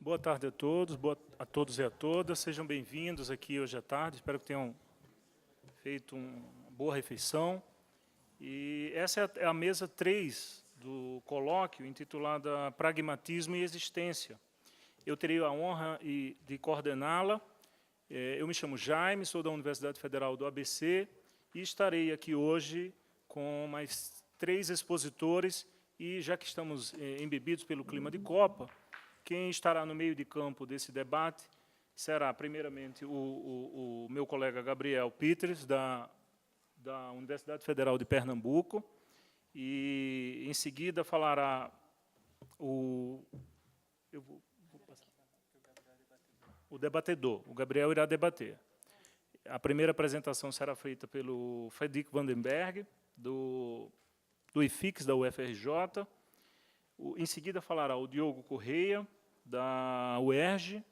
Boa tarde a todos e a todas. Sejam bem-vindos aqui hoje à tarde. Espero que tenham feito uma boa refeição. E essa é a mesa 3 do colóquio, intitulada Pragmatismo e Existência. Eu terei a honra de coordená-la. Eu me chamo Jaime, sou da Universidade Federal do ABC e estarei aqui hoje com mais 3 expositores. E, já que estamos embebidos pelo clima de Copa, quem estará no meio de campo desse debate será, primeiramente, o meu colega Gabriel Peters, da Universidade Federal de Pernambuco, e, em seguida, falará o debatedor. O Gabriel irá debater. A primeira apresentação será feita pelo Frederic Vandenberg, do IFIX, da UFRJ. Em seguida, falará o Diogo Correia, da UERJ,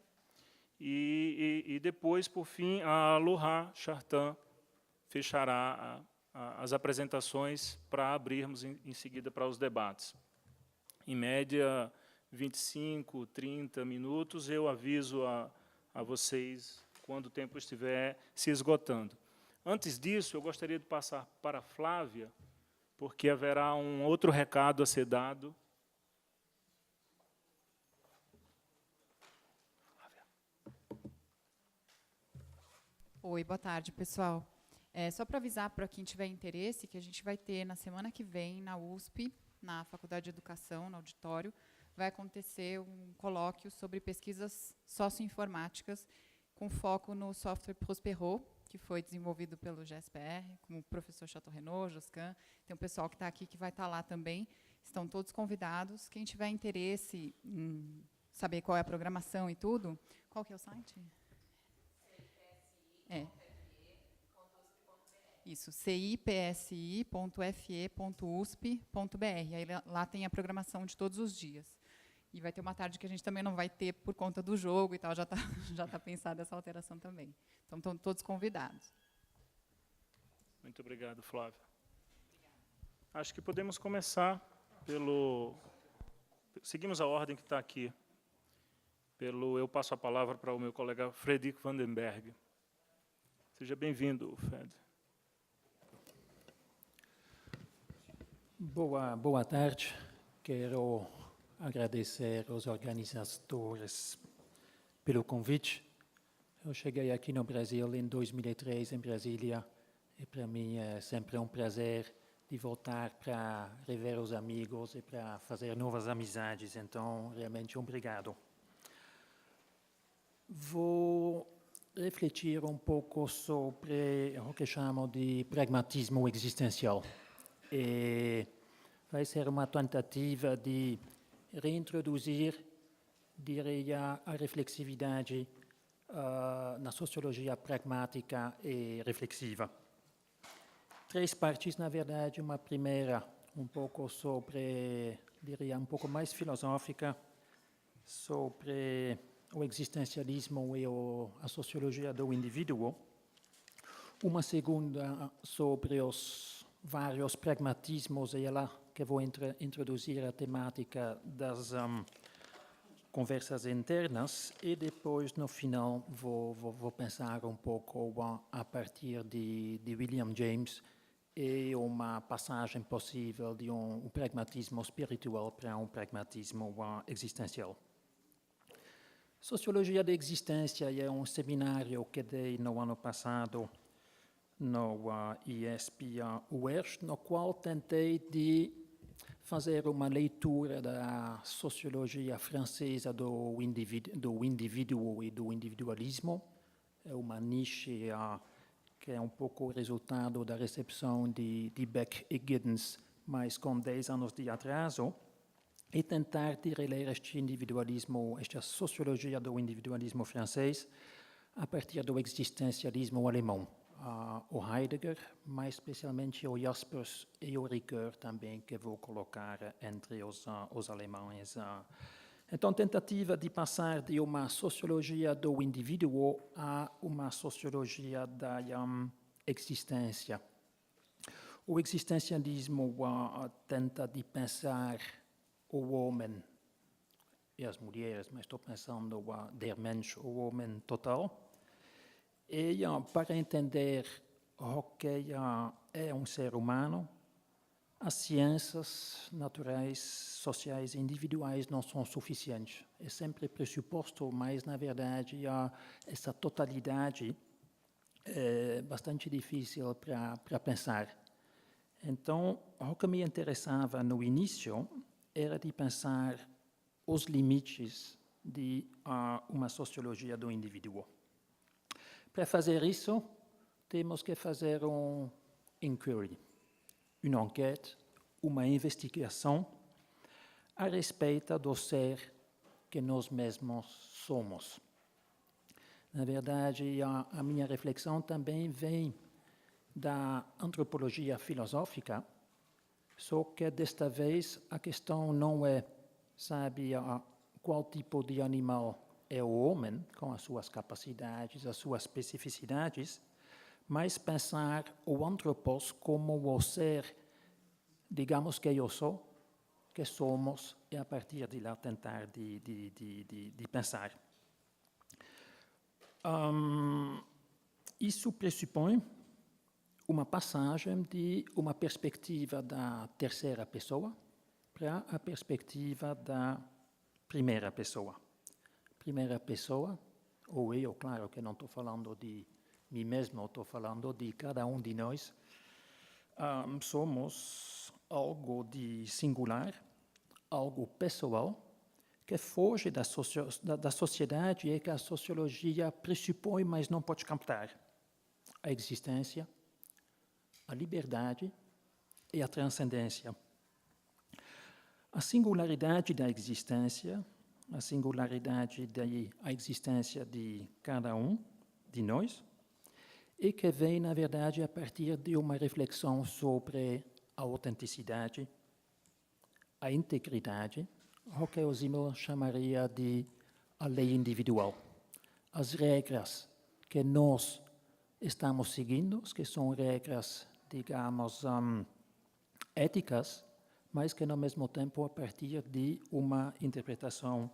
e depois, por fim, a Laurent Chartan fechará as apresentações para abrirmos, em seguida, para os debates. Em média, 25, 30 minutos. Eu aviso a vocês quando o tempo estiver se esgotando. Antes disso, eu gostaria de passar para a Flávia, porque haverá um outro recado a ser dado. Oi, boa tarde, pessoal. Só para avisar para quem tiver interesse, que a gente vai ter, na semana que vem, na USP, na Faculdade de Educação, no auditório, vai acontecer um colóquio sobre pesquisas socioinformáticas, com foco no software Prospero, que foi desenvolvido pelo GSPR, com o professor Chateau Renaud, Joscan. Tem um pessoal que está aqui, que vai estar lá também. Estão todos convidados. Quem tiver interesse em saber qual é a programação e tudo, qual que é o site? Isso, cipsi.fe.usp.br. Aí lá tem a programação de todos os dias. E vai ter uma tarde que a gente também não vai ter por conta do jogo e tal, já tá pensada essa alteração também. Então, estão todos convidados. Muito obrigado, Flávia. Acho que podemos começar pelo... Seguimos a ordem que está aqui. Eu passo a palavra para o meu colega Frederic Vandenberg. Seja bem-vindo, Fred. Boa tarde. Quero agradecer aos organizadores pelo convite. Eu cheguei aqui no Brasil em 2003, em Brasília, e para mim é sempre um prazer de voltar para rever os amigos e para fazer novas amizades. Então, realmente, obrigado. Vou refletir um pouco sobre o que chamo de pragmatismo existencial. E vai ser uma tentativa de reintroduzir, diria, a reflexividade na sociologia pragmática e reflexiva. 3 partes, na verdade. Uma primeira, um pouco sobre, diria, um pouco mais filosófica, sobre o existencialismo e a sociologia do indivíduo. Uma segunda sobre os vários pragmatismos, e é lá que vou introduzir a temática das conversas internas, e depois, no final, vou pensar um pouco a partir de William James e uma passagem possível de um pragmatismo espiritual para um pragmatismo existencial. Sociologia da Existência é um seminário que dei no ano passado no IESP-UERJ, no qual tentei de fazer uma leitura da sociologia francesa do indivíduo e do individualismo. É uma niche que é um pouco o resultado da recepção de Beck e Giddens, mas com 10 anos de atraso, e tentar de reler este individualismo, esta sociologia do individualismo francês, a partir do existencialismo alemão. O Heidegger, mais especialmente o Jaspers e o Ricoeur também, que vou colocar entre os alemães. Então, tentativa de passar de uma sociologia do indivíduo a uma sociologia da existência. O existencialismo tenta de pensar o homem e as mulheres, mas estou pensando der Mensch, o homem total. E para entender o que é um ser humano, as ciências naturais, sociais e individuais não são suficientes. É sempre pressuposto, mas, na verdade, essa totalidade é bastante difícil para pensar. Então, o que me interessava no início era de pensar os limites de uma sociologia do indivíduo. Para fazer isso, temos que fazer um inquiry, uma enquete, uma investigação a respeito do ser que nós mesmos somos. Na verdade, a minha reflexão também vem da antropologia filosófica, só que desta vez a questão não é, sabe, qual tipo de animal é o homem, com as suas capacidades, as suas especificidades, mas pensar o antropos como o ser, digamos, que eu sou, que somos, e a partir de lá tentar de pensar. Isso pressupõe uma passagem de uma perspectiva da terceira pessoa para a perspectiva da primeira pessoa. Primeira pessoa, ou eu, claro que não estou falando de mim mesmo, estou falando de cada um de nós, somos algo de singular, algo pessoal, que foge da sociedade e que a sociologia pressupõe, mas não pode captar. A existência, a liberdade e a transcendência. A singularidade da existência, a singularidade da existência de cada um de nós, e que vem, na verdade, a partir de uma reflexão sobre a autenticidade, a integridade, o que o Simmel chamaria de a lei individual. As regras que nós estamos seguindo, que são regras, digamos, éticas, mas que, ao mesmo tempo, a partir de uma interpretação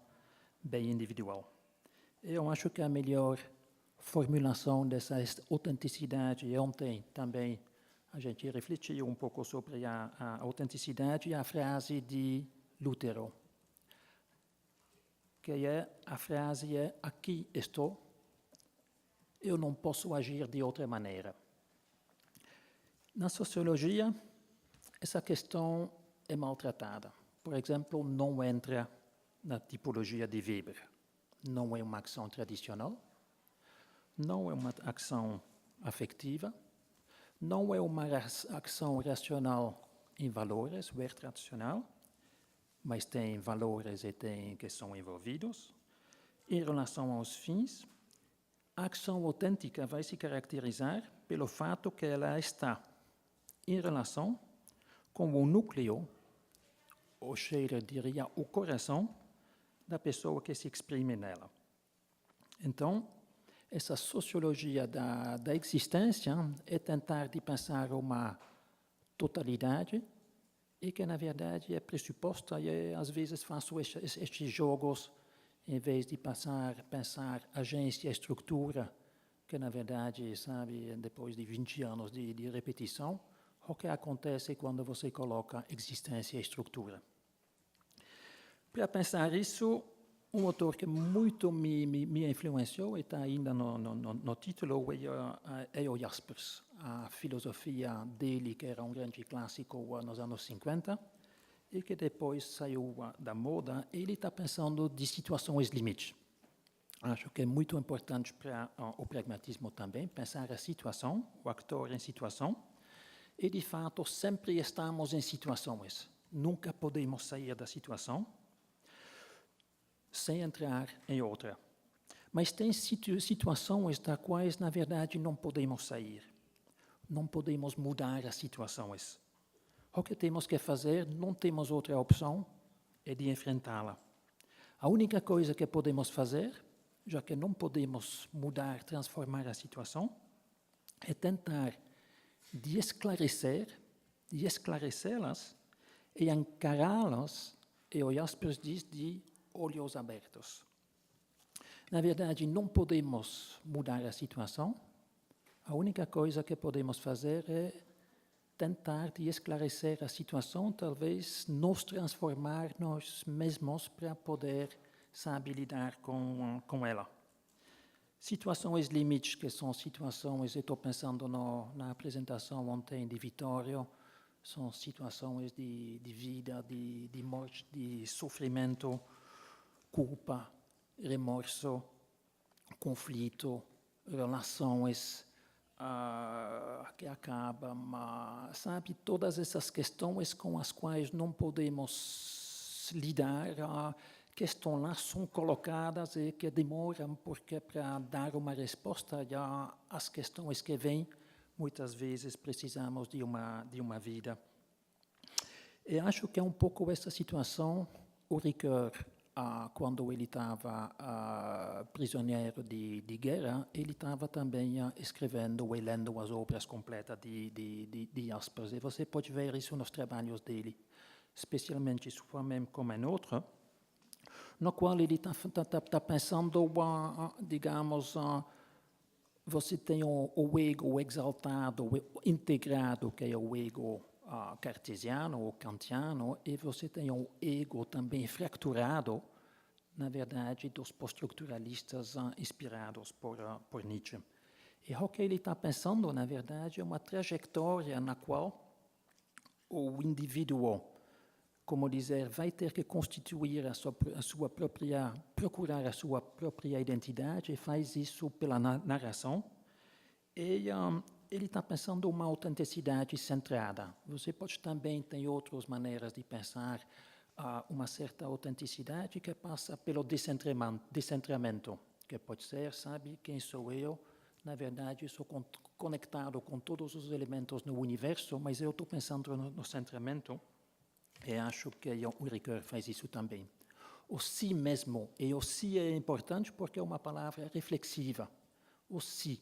bem individual. Eu acho que a melhor formulação dessa autenticidade, e ontem também a gente refletiu um pouco sobre a autenticidade, a frase de Lutero, que a frase é: aqui estou, eu não posso agir de outra maneira. Na sociologia, essa questão é maltratada. Por exemplo, não entra na tipologia de Weber. Não é uma ação tradicional, não é uma ação afetiva, não é uma ação racional em valores, o tradicional, mas tem valores e tem que são envolvidos. Em relação aos fins, a ação autêntica vai se caracterizar pelo fato que ela está em relação com o núcleo, ou seja, diria, o coração da pessoa que se exprime nela. Então, essa sociologia da existência é tentar de pensar uma totalidade e que, na verdade, é pressuposta, e às vezes faço estes jogos, em vez de pensar agência e estrutura, que, na verdade, sabe, depois de 20 anos de repetição, o que acontece quando você coloca existência e estrutura. Para pensar isso, um autor que muito me influenciou, e está ainda no título, é o Jaspers. A filosofia dele, que era um grande clássico nos anos 50, e que depois saiu da moda, ele está pensando de situações limites. Acho que é muito importante para o pragmatismo também, pensar a situação, o ator em situação, e de fato sempre estamos em situações. Nunca podemos sair da situação sem entrar em outra. Mas tem situações das quais, na verdade, não podemos sair. Não podemos mudar as situações. O que temos que fazer, não temos outra opção, é de enfrentá-la. A única coisa que podemos fazer, já que não podemos mudar, transformar a situação, é tentar de esclarecê-las e encará-las, e o Jaspers diz, de olhos abertos. Na verdade, não podemos mudar a situação. A única coisa que podemos fazer é tentar de esclarecer a situação, talvez nos transformar nós mesmos para poder, sabe, lidar com ela. Situações limites, que são situações, eu estou pensando na apresentação ontem de Vittorio, são situações de vida, de morte, de sofrimento, culpa, remorso, conflito, relações que acabam, sabe, todas essas questões com as quais não podemos lidar, que estão lá, são colocadas e que demoram, porque para dar uma resposta às questões que vêm, muitas vezes precisamos de uma vida. E acho que é um pouco essa situação. O Ricoeur, quando ele estava prisioneiro de guerra, ele estava também escrevendo e lendo as obras completas de Jaspers. E você pode ver isso nos trabalhos dele, especialmente Soi-même comme un autre, no qual ele está pensando, digamos, você tem o ego exaltado, integrado, que é o ego cartesiano ou kantiano, e você tem o ego também fracturado, na verdade, dos pós-estruturalistas inspirados por Nietzsche. E o que ele está pensando, na verdade, é uma trajetória na qual o indivíduo, como dizer, vai ter que constituir procurar a sua própria identidade, e faz isso pela narração. E ele está pensando uma autenticidade centrada. Você pode também ter outras maneiras de pensar uma certa autenticidade que passa pelo descentramento, que pode ser, sabe, quem sou eu? Na verdade, sou conectado com todos os elementos no universo, mas eu estou pensando no centramento. E acho que o Ricoeur faz isso também. O si mesmo, e o si é importante porque é uma palavra reflexiva. O si,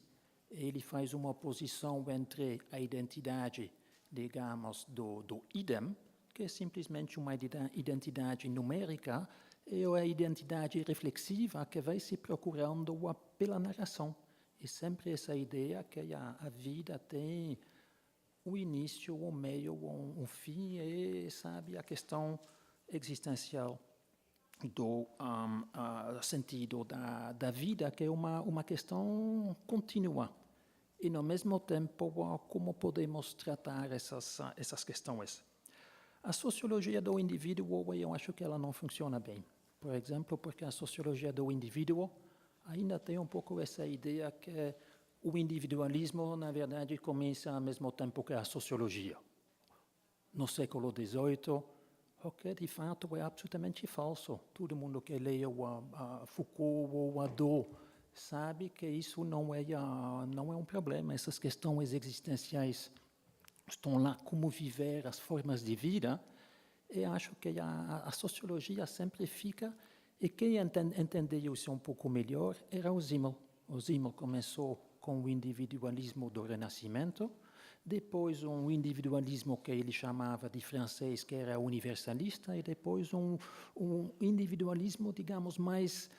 ele faz uma oposição entre a identidade, digamos, do idem, que é simplesmente uma identidade numérica, e a identidade reflexiva que vai se procurando pela narração. E sempre essa ideia que a vida tem o início, o meio, um fim, e, sabe, a questão existencial do sentido da vida, que é uma questão contínua. E, no mesmo tempo, como podemos tratar essas questões. A sociologia do indivíduo, eu acho que ela não funciona bem. Por exemplo, porque a sociologia do indivíduo ainda tem um pouco essa ideia que o individualismo, na verdade, começa ao mesmo tempo que a sociologia. No século XVIII, o que de fato é absolutamente falso. Todo mundo que lê Foucault ou Hadot sabe que isso não é um problema. Essas questões existenciais estão lá, como viver as formas de vida, e acho que a sociologia sempre fica, e quem entendeu isso um pouco melhor era o Simmel. O Simmel começou com o individualismo do Renascimento, depois um individualismo que ele chamava de francês, que era universalista, e depois um individualismo, digamos, mais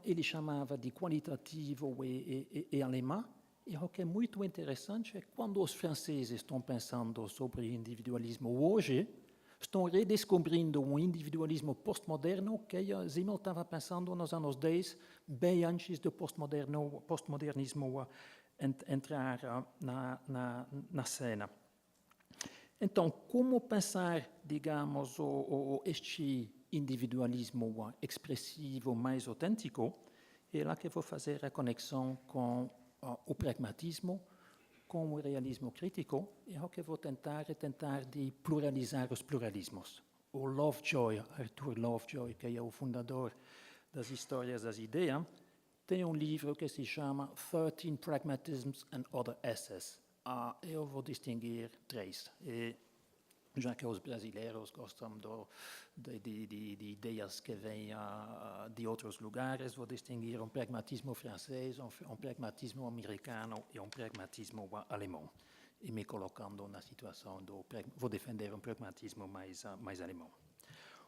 ele chamava de qualitativo e alemão. E o que é muito interessante é que quando os franceses estão pensando sobre individualismo hoje, estão redescobrindo um individualismo postmoderno que Simmel estava pensando nos anos 10, bem antes do postmodernismo entrar na cena. Então, como pensar, digamos, este individualismo expressivo mais autêntico? É lá que vou fazer a conexão com o pragmatismo, com o realismo crítico, e o que vou tentar de pluralizar os pluralismos. O Lovejoy, Arthur Lovejoy, que é o fundador das Histórias das Ideias, tem um livro que se chama 13 Pragmatisms and Other Essays. Eu vou distinguir 3. E, já que os brasileiros gostam de ideias que vêm de outros lugares, vou distinguir um pragmatismo francês, um pragmatismo americano e um pragmatismo alemão. E me colocando na situação vou defender um pragmatismo mais alemão.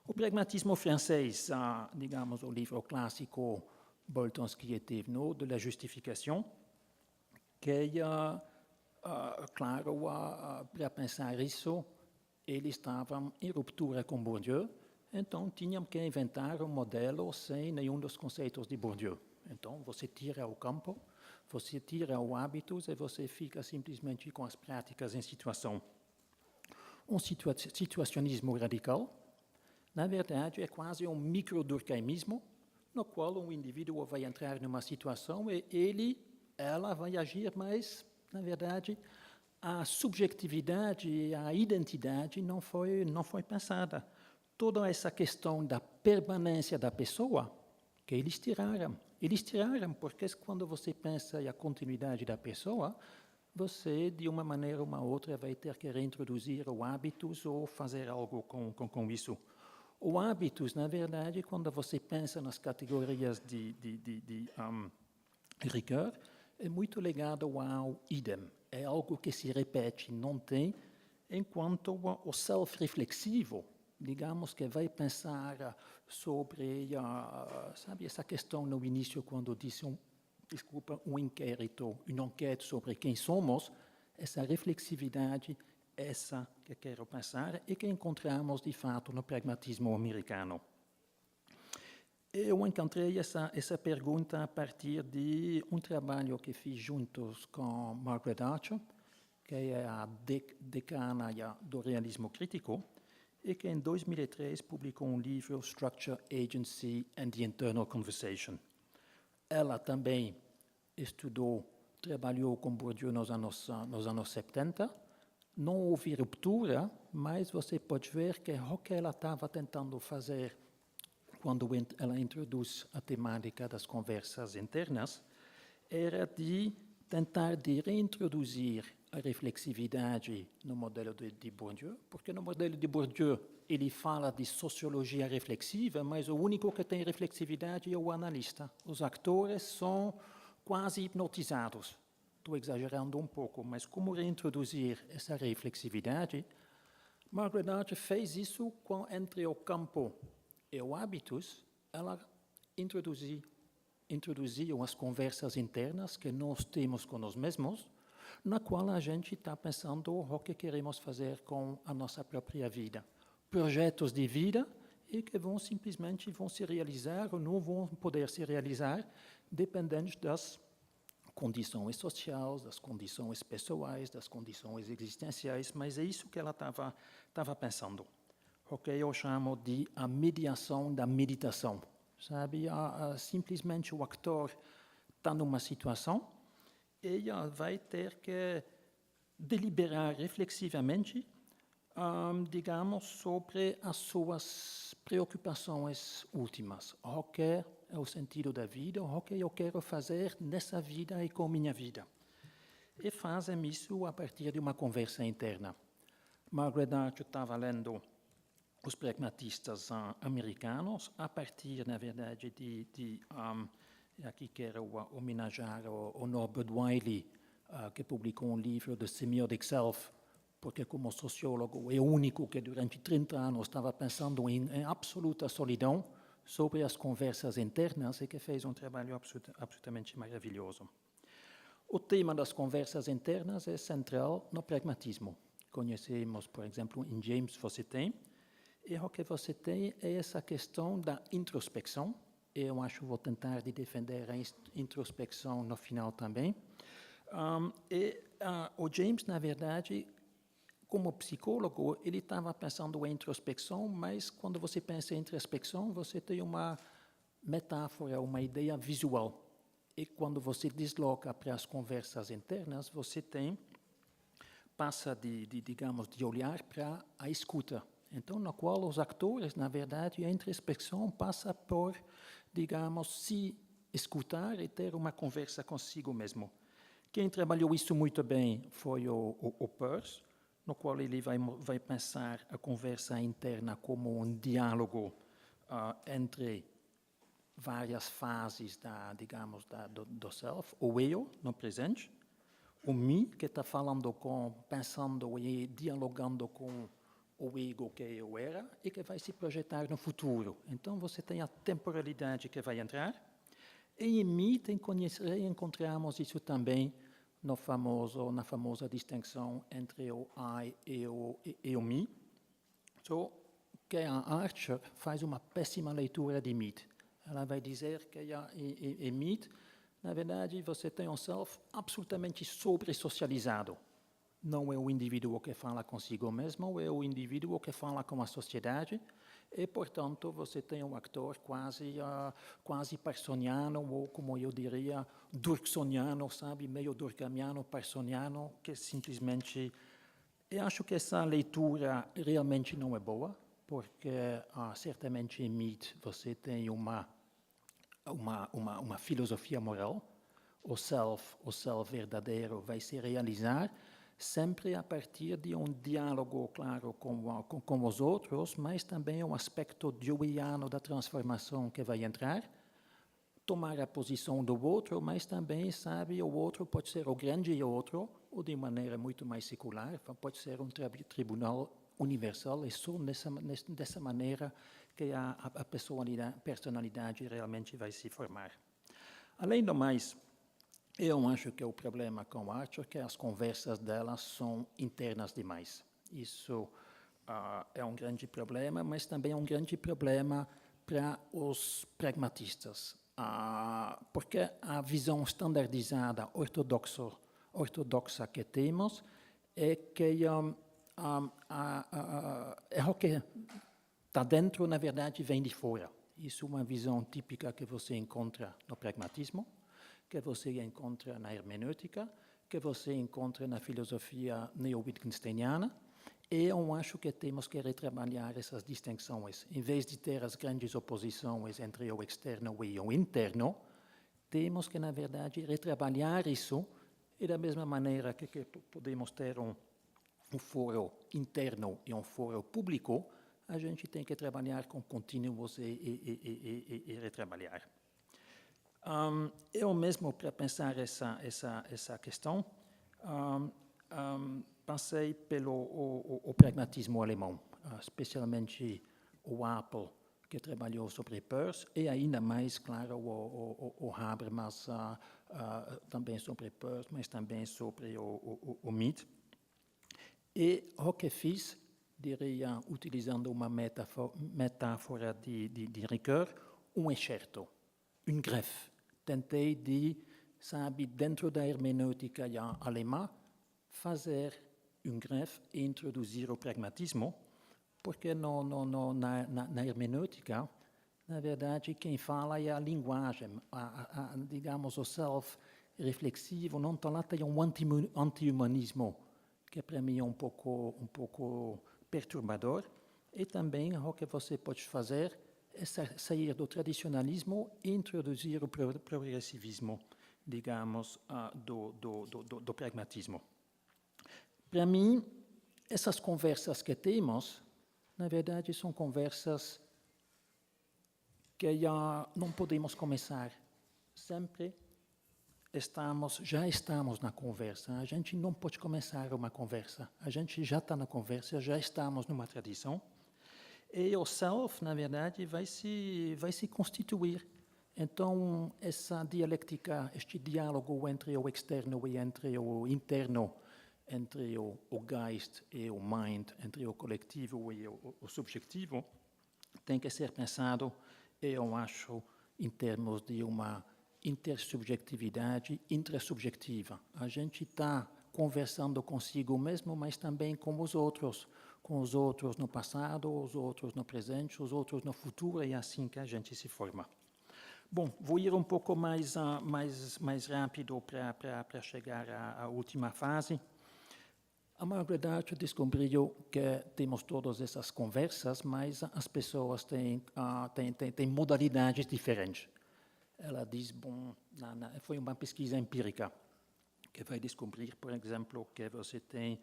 O pragmatismo francês, digamos, o livro clássico Boltanski e Thévenot, de la justification, que é, claro, para pensar isso, eles estavam em ruptura com Bourdieu, então tinham que inventar um modelo sem nenhum dos conceitos de Bourdieu. Então, você tira o campo, você tira os hábitos e você fica simplesmente com as práticas em situação. Um situacionismo radical, na verdade, é quase um micro-durkheimismo, no qual um indivíduo vai entrar numa situação e ela vai agir, mas, na verdade, a subjetividade e a identidade não foi pensada. Toda essa questão da permanência da pessoa, que eles tiraram porque quando você pensa em a continuidade da pessoa, você, de uma maneira ou uma outra, vai ter que reintroduzir os hábitos ou fazer algo com isso. Os hábitos, na verdade, quando você pensa nas categorias de rigor, é muito ligado ao idem. É algo que se repete, não tem, enquanto o self-reflexivo, digamos que vai pensar sobre, sabe, essa questão no início, quando disse um inquérito, uma enquete sobre quem somos, essa reflexividade, essa que quero pensar e que encontramos, de fato, no pragmatismo americano. Eu encontrei essa pergunta a partir de um trabalho que fiz juntos com Margaret Archer, que é a decana do realismo crítico, e que em 2003 publicou um livro, Structure, Agency and the Internal Conversation. Ela também trabalhou com Bourdieu nos anos 70. Não houve ruptura, mas você pode ver que o que ela estava tentando fazer quando ela introduz a temática das conversas internas era de tentar de reintroduzir a reflexividade no modelo de Bourdieu, porque no modelo de Bourdieu ele fala de sociologia reflexiva, mas o único que tem reflexividade é o analista. Os atores são quase hipnotizados. Estou exagerando um pouco, mas como reintroduzir essa reflexividade? Margaret Archer fez isso entre o campo e os hábitos. Ela introduziu as conversas internas que nós temos com nós mesmos, na qual a gente está pensando o que queremos fazer com a nossa própria vida. Projetos de vida e que simplesmente vão se realizar ou não vão poder se realizar, dependendo das condições sociais, das condições pessoais, das condições existenciais, mas é isso que ela estava pensando. O que eu chamo de a mediação da meditação. Sabe, simplesmente o ator está numa situação e vai ter que deliberar reflexivamente, digamos, sobre as suas preocupações últimas. O que é o sentido da vida, o que eu quero fazer nessa vida e com minha vida. E fazem isso a partir de uma conversa interna. Margaret Archer estava lendo os pragmatistas americanos, a partir, na verdade, aqui quero homenagear o Norbert Wiley, que publicou um livro, The Semiotic Self, porque como sociólogo é o único que durante 30 anos estava pensando em absoluta solidão sobre as conversas internas e que fez um trabalho absolutamente maravilhoso. O tema das conversas internas é central no pragmatismo. Conhecemos, por exemplo, em James você tem, e o que você tem é essa questão da introspecção. Eu acho que vou tentar de defender a introspecção no final também. O James, na verdade, como psicólogo, ele estava pensando em introspecção, mas quando você pensa em introspecção, você tem uma metáfora, uma ideia visual. E quando você desloca para as conversas internas, você passa digamos, de olhar para a escuta. Então, no qual os atores, na verdade, a introspecção passa por, digamos, se escutar e ter uma conversa consigo mesmo. Quem trabalhou isso muito bem foi o Peirce, no qual ele vai pensar a conversa interna como um diálogo entre várias fases do self, o eu no presente, o me que está pensando e dialogando com o ego que eu era e que vai se projetar no futuro. Então, você tem a temporalidade que vai entrar. E em mito encontramos isso também na famosa distinção entre o I e o me. So, que a Archer faz uma péssima leitura de mito. Ela vai dizer que em mito, na verdade, você tem um self absolutamente sobre-socializado. Não é o indivíduo que fala consigo mesmo, é o indivíduo que fala com a sociedade, e, portanto, você tem um ator quase parsoniano, ou, como eu diria, durksoniano, sabe, meio durkheimiano, parsoniano, que simplesmente... Eu acho que essa leitura realmente não é boa, porque certamente em Mead você tem uma filosofia moral. O self verdadeiro vai se realizar sempre a partir de um diálogo, claro, com os outros, mas também um aspecto deweyiano da transformação que vai entrar, tomar a posição do outro, mas também, sabe, o outro pode ser o grande outro, ou de maneira muito mais secular, pode ser um tribunal universal, e só dessa maneira que a personalidade realmente vai se formar. Além do mais, eu acho que o problema com Archer é que as conversas dela são internas demais. Isso é um grande problema, mas também é um grande problema para os pragmatistas, porque a visão standardizada ortodoxa que temos é que é o que está dentro, na verdade, vem de fora. Isso é uma visão típica que você encontra no pragmatismo, que você encontra na hermenêutica, que você encontra na filosofia neo-wittgensteiniana, e eu acho que temos que retrabalhar essas distinções. Em vez de ter as grandes oposições entre o externo e o interno, temos que, na verdade, retrabalhar isso, e da mesma maneira que podemos ter um foro interno e um foro público, a gente tem que trabalhar com contínuos e retrabalhar. Eu mesmo, para pensar essa questão, passei pelo o pragmatismo alemão, especialmente o Apel, que trabalhou sobre Peirce, e ainda mais, claro, o Habermas, também sobre Peirce, mas também sobre o Mead. E o que fiz, diria, utilizando uma metáfora de Ricoeur, um excerto, um greffe. Tentei de, sabe, dentro da hermenêutica alemã, fazer um greffe e introduzir o pragmatismo, porque na hermenêutica, na verdade, quem fala é a linguagem, digamos, o self-reflexivo, não lá tem um anti-humanismo, que para mim é um pouco perturbador, e também o que você pode fazer é sair do tradicionalismo e introduzir o progressivismo, digamos, do pragmatismo. Para mim, essas conversas que temos, na verdade, são conversas que já não podemos começar. Sempre já estamos na conversa. A gente não pode começar uma conversa. A gente já está na conversa, já estamos numa tradição. E o self, na verdade, vai se constituir. Então, essa dialética, este diálogo entre o externo e entre o interno, entre o Geist e o Mind, entre o coletivo e o subjetivo, tem que ser pensado, eu acho, em termos de uma intersubjetividade intrasubjetiva. A gente está conversando consigo mesmo, mas também com os outros no passado, os outros no presente, os outros no futuro, e é assim que a gente se forma. Bom, vou ir um pouco mais rápido para chegar à última fase. A maioridade descobriu que temos todas essas conversas, mas as pessoas têm modalidades diferentes. Ela diz, bom, foi uma pesquisa empírica, que vai descobrir, por exemplo, que você tem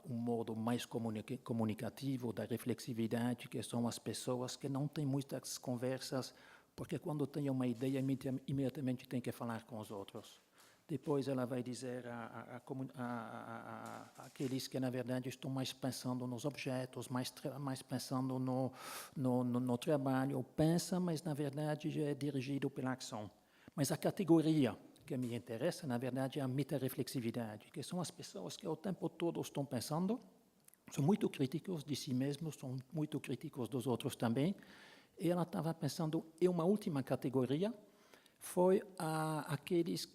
um modo mais comunicativo da reflexividade, que são as pessoas que não têm muitas conversas, porque quando tem uma ideia, imediatamente tem que falar com os outros. Depois ela vai dizer aqueles que, na verdade, estão mais pensando nos objetos, mais pensando no trabalho. Pensa, mas, na verdade, já é dirigido pela ação. Mas a categoria que me interessa, na verdade, é a metareflexividade, que são as pessoas que o tempo todo estão pensando, são muito críticos de si mesmos, são muito críticos dos outros também. E ela estava pensando em uma última categoria, foi aqueles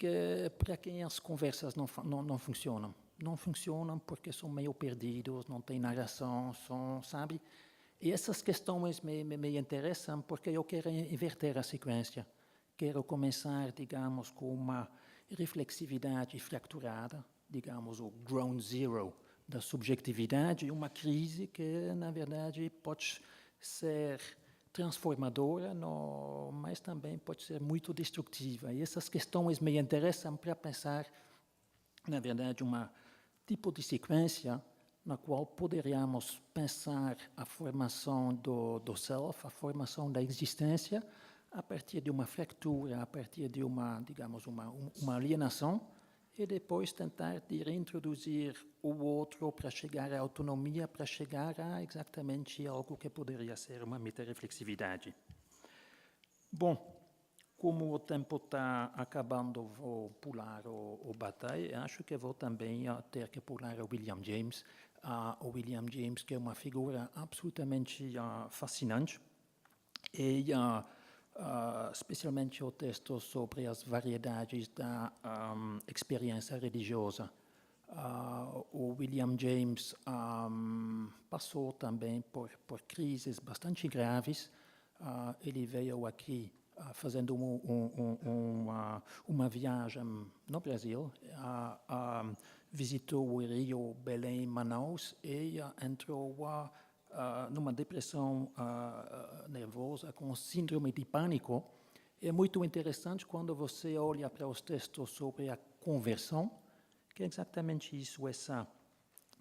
para quem as conversas não funcionam. Não funcionam porque são meio perdidos, não tem narração, sabe? E essas questões me interessam porque eu quero inverter a sequência. Quero começar, digamos, com uma reflexividade fracturada, digamos, o ground zero da subjetividade, uma crise que, na verdade, pode ser transformadora, mas também pode ser muito destrutiva. E essas questões me interessam para pensar, na verdade, tipo de sequência na qual poderíamos pensar a formação do self, a formação da existência, a partir de uma fractura, a partir de digamos, uma alienação, e depois tentar de reintroduzir o outro para chegar à autonomia, para chegar a exatamente algo que poderia ser uma metareflexividade. Bom, como o tempo está acabando, vou pular o Bataille. Acho que vou também ter que pular o William James. O William James, que é uma figura absolutamente fascinante, e especialmente o texto sobre as variedades da experiência religiosa. O William James passou também por crises bastante graves. Ele veio aqui fazendo uma viagem no Brasil, visitou o Rio, Belém, Manaus e entrou numa depressão nervosa com síndrome de pânico. É muito interessante quando você olha para os textos sobre a conversão, que é exatamente isso, essa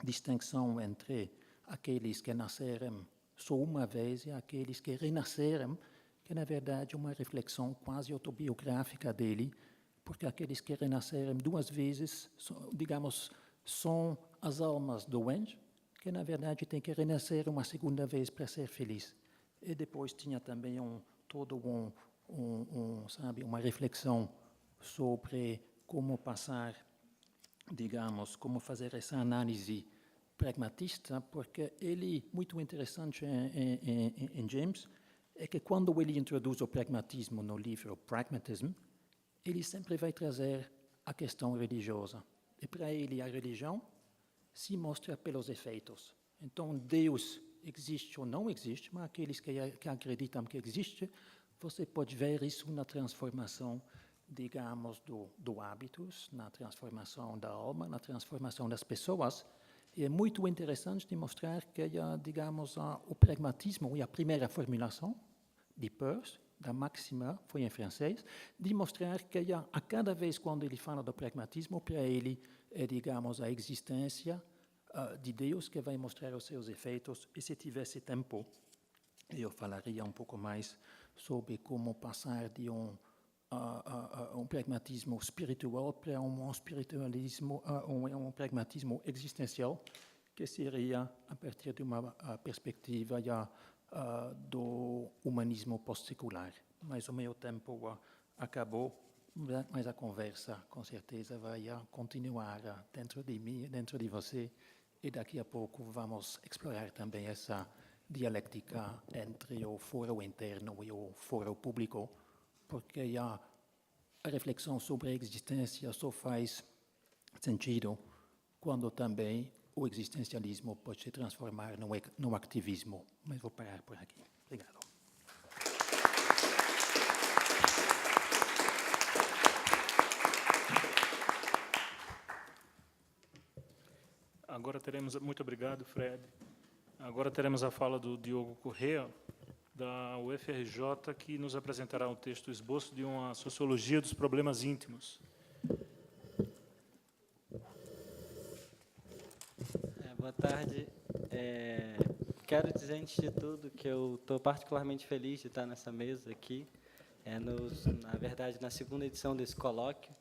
distinção entre aqueles que nasceram só uma vez e aqueles que renasceram, que na verdade é uma reflexão quase autobiográfica dele, porque aqueles que renasceram duas vezes, digamos, são as almas doentes, que na verdade tem que renascer uma segunda vez para ser feliz. E depois tinha também sabe, uma reflexão sobre como passar, digamos, como fazer essa análise pragmatista, porque ele, muito interessante em James, é que quando ele introduz o pragmatismo no livro Pragmatism, ele sempre vai trazer a questão religiosa. E para ele a religião se mostra pelos efeitos. Então, Deus existe ou não existe, mas aqueles que acreditam que existe, você pode ver isso na transformação, digamos, do hábitos, na transformação da alma, na transformação das pessoas. E é muito interessante de mostrar que, digamos, o pragmatismo e a primeira formulação de Peirce, da máxima, foi em francês, de mostrar que a cada vez quando ele fala do pragmatismo, para ele é, digamos, a existência de Deus que vai mostrar os seus efeitos. E se tivesse tempo, eu falaria um pouco mais sobre como passar de um pragmatismo espiritual para um pragmatismo existencial, que seria a partir de uma perspectiva do humanismo pós-secular. Mas o meu tempo acabou, mas a conversa, com certeza, vai continuar dentro de mim, dentro de você, e daqui a pouco vamos explorar também essa dialética entre o foro interno e o foro público, porque a reflexão sobre a existência só faz sentido quando também o existencialismo pode se transformar no ativismo. Mas vou parar por aqui. Obrigado. Agora teremos, muito obrigado, Fred. Agora teremos a fala do Diogo Corrêa, da UFRJ, que nos apresentará um texto esboço de uma sociologia dos problemas íntimos. Boa tarde. Quero dizer, antes de tudo, que eu estou particularmente feliz de estar nessa mesa aqui, na verdade, na segunda edição desse colóquio,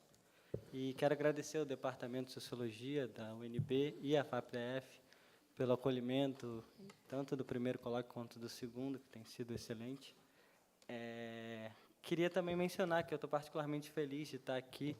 E quero agradecer ao Departamento de Sociologia da UNB e à FAPEF pelo acolhimento, tanto do primeiro colóquio quanto do segundo, que tem sido excelente. Queria também mencionar que eu estou particularmente feliz de estar aqui